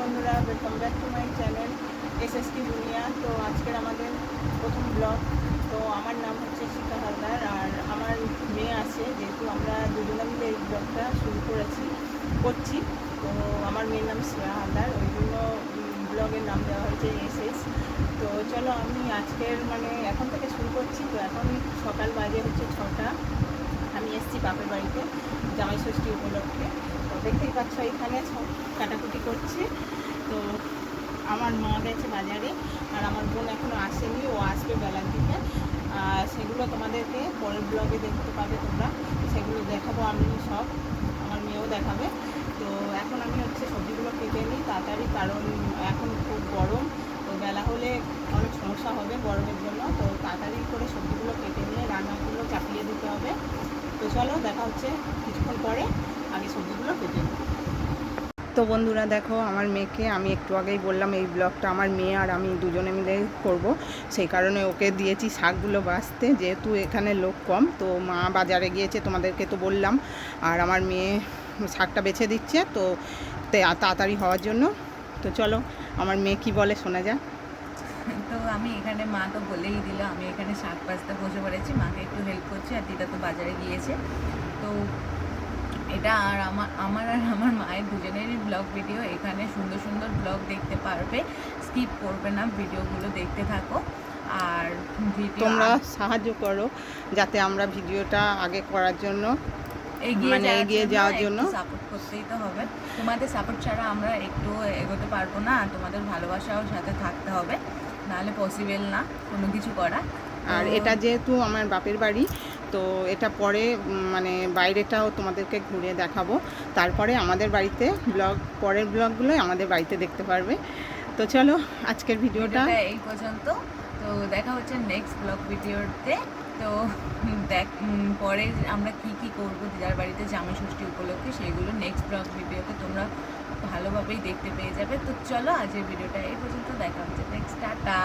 বন্ধুরা, welcome back to my channel SST দুনিয়া। তো আজকের আমাদের প্রথম ব্লগ। তো আমার নাম হচ্ছে শিখা হালদার, আর আমার মেয়ে আছে, যেহেতু আমরা দুজনে মিলে এই ব্লগটা শুরু করছি। তো আমার মেয়ের নাম শ্রেয়া হালদার, ওই জন্য ব্লগের নাম দেওয়া হয়েছে এসএস। তো চলো, আমি আজকের এখন থেকে শুরু করছি। তো এখন সকাল বাজে হচ্ছে 6টা। আমি এসেছি বাপের বাড়িতে জামাই ষষ্ঠী উপলক্ষে। তো দেখতেই পাচ্ছ এখানে কাটাকুটি করছি। তো আমার মা গেছে বাজারে, আর আমার বোন এখনও আসেনি, ও আসবে বেলার দিকে। সেগুলো তোমাদেরকে পরের ব্লগে দেখতে পাবে তোমরা, সেগুলো দেখাবো আমি সব, আমার মেয়েও দেখাবে। তো এখন আমি সবজিগুলো কেটে নিই তাড়াতাড়ি, কারণ এখন খুব গরম। তো বেলা হলে অনেক সমস্যা হবে গরমের জন্য। তো তাড়াতাড়ি করে সবজিগুলো কেটে নিয়ে রান্নাগুলো চাপিয়ে দিতে হবে। তো চলো, দেখা হচ্ছে কিছুক্ষণ পরে। আগে সবজিগুলো কেটে নিই। তো বন্ধুরা দেখো, আমার মেয়েকে আমি একটু আগেই বললাম এই ব্লগটা আমার মেয়ে আর আমি দুজনে মিলে করব। সেই কারণে ওকে দিয়েছি শাকগুলো বাছতে, যেহেতু এখানে লোক কম। তো মা বাজারে গিয়েছে, তোমাদেরকে তো বললাম, আর আমার মেয়ে শাকটা বেছে দিচ্ছে, তো তাড়াতাড়ি হওয়ার জন্য। তো চলো, আমার মেয়ে কি বলে শোনা যাক। তো আমি এখানে, মা তো বলেই দিল, আমি এখানে শাক বাছতে বসে পড়েছি, মাকে একটু হেল্প করছি, আর দিদা তো বাজারে গিয়েছে। তো এটা আর আমার আর আমার মায়ের দুজনেরই ব্লগ ভিডিও। এখানে সুন্দর সুন্দর ব্লগ দেখতে পারবে, স্কিপ করবে না, ভিডিওগুলো দেখতে থাকো। আর তোমরা সাহায্য করো যাতে আমরা ভিডিওটা আগে করার জন্য এগিয়ে যাওয়ার জন্য। সাপোর্ট করতেই তো হবে, তোমাদের সাপোর্ট ছাড়া আমরা একটু এগোতে পারবো না। আর তোমাদের ভালোবাসাও সাথে থাকতে হবে, নাহলে পসিবল না কোনো কিছু করা। আর এটা যেহেতু আমার বাপের বাড়ি, তো এটা পরে বাইরেটাও তোমাদেরকে ঘুরে দেখাবো। তারপরে আমাদের বাড়িতে পরের ব্লগগুলো আমাদের বাড়িতে দেখতে পারবে। তো চলো, আজকের ভিডিওটা এই পর্যন্ত। তো দেখা হচ্ছে নেক্সট ব্লগ ভিডিওতে। তো পরে আমরা কি করবো দিদার বাড়িতে জামাই ষষ্ঠী উপলক্ষে, সেগুলো নেক্সট ব্লগ ভিডিওতে তোমরা ভালোভাবেই দেখতে পেয়ে যাবে। তো চলো, আজকের ভিডিওটা এই পর্যন্ত, দেখা হচ্ছে নেক্সট। টাটা।